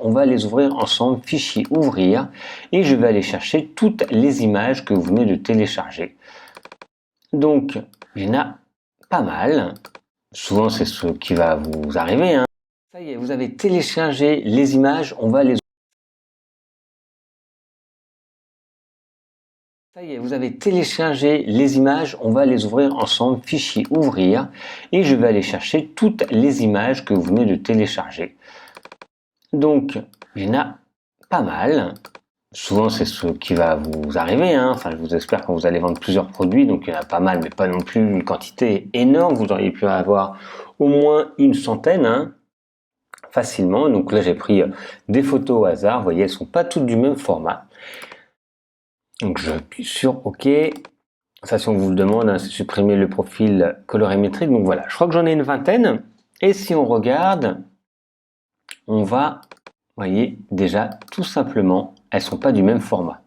on va les ouvrir ensemble, fichier ouvrir, et je vais aller chercher toutes les images que vous venez de télécharger. Donc, il y en a pas mal. Souvent, c'est ce qui va vous arriver, hein. Ça y est, vous avez téléchargé les images, on va les Ça y est, vous avez téléchargé les images, on va les ouvrir ensemble, fichier ouvrir, et je vais aller chercher toutes les images que vous venez de télécharger. Donc, il y en a pas mal. Souvent, c'est ce qui va vous arriver, hein. Enfin, je vous espère quand vous allez vendre plusieurs produits, donc il y en a pas mal, mais pas non plus une quantité énorme. Vous auriez pu avoir au moins une centaine, hein, facilement. Donc là, j'ai pris des photos au hasard. Vous voyez, elles sont pas toutes du même format. Donc je appuie sur OK. Ça, si on vous le demande, hein, c'est supprimer le profil colorimétrique. Donc voilà, je crois que j'en ai une vingtaine. Et si on regarde, on va, vous voyez, déjà, tout simplement, elles sont pas du même format.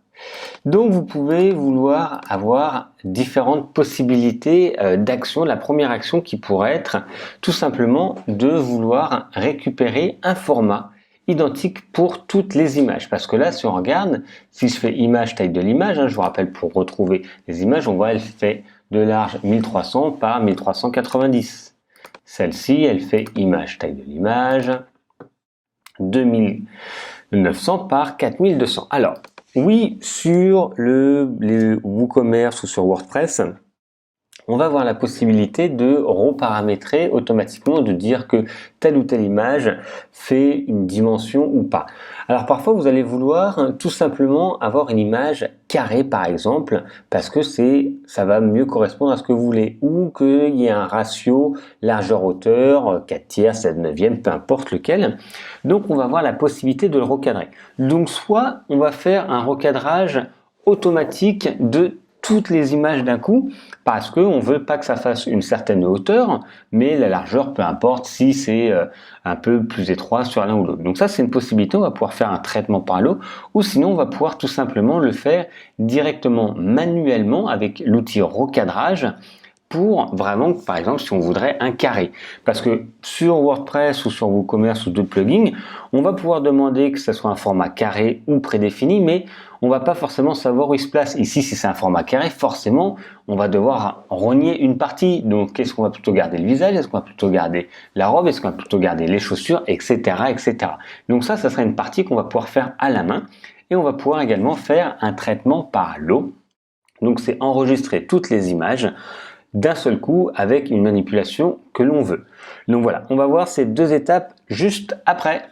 Donc vous pouvez vouloir avoir différentes possibilités d'action. La première action qui pourrait être tout simplement de vouloir récupérer un format identique pour toutes les images. Parce que là, si on regarde, si je fais image, taille de l'image, hein, je vous rappelle pour retrouver les images, on voit elle fait de large 1300 par 1390. Celle-ci, elle fait image, taille de l'image 2900 par 4200. Alors, oui, sur les WooCommerce ou sur WordPress, on va avoir la possibilité de reparamétrer automatiquement, de dire que telle ou telle image fait une dimension ou pas. Alors parfois vous allez vouloir tout simplement avoir une image carrée par exemple, parce que ça va mieux correspondre à ce que vous voulez, ou qu'il y ait un ratio largeur-hauteur, 4 tiers, 7 neuvième, peu importe lequel. Donc on va avoir la possibilité de le recadrer. Donc soit on va faire un recadrage automatique de toutes les images d'un coup, parce qu'on ne veut pas que ça fasse une certaine hauteur, mais la largeur, peu importe si c'est un peu plus étroit sur l'un ou l'autre. Donc ça, c'est une possibilité, on va pouvoir faire un traitement par l'eau, ou sinon on va pouvoir tout simplement le faire directement manuellement avec l'outil recadrage, pour vraiment, par exemple, si on voudrait un carré. Parce que sur WordPress ou sur WooCommerce ou d'autres plugins, on va pouvoir demander que ce soit un format carré ou prédéfini, mais on va pas forcément savoir où il se place. Ici, si c'est un format carré, forcément, on va devoir rogner une partie. Donc, est-ce qu'on va plutôt garder le visage? Est-ce qu'on va plutôt garder la robe? Est-ce qu'on va plutôt garder les chaussures? Etc., etc. Donc ça sera une partie qu'on va pouvoir faire à la main. Et on va pouvoir également faire un traitement par l'eau. Donc, c'est enregistrer toutes les images d'un seul coup avec une manipulation que l'on veut. Donc voilà, on va voir ces deux étapes juste après.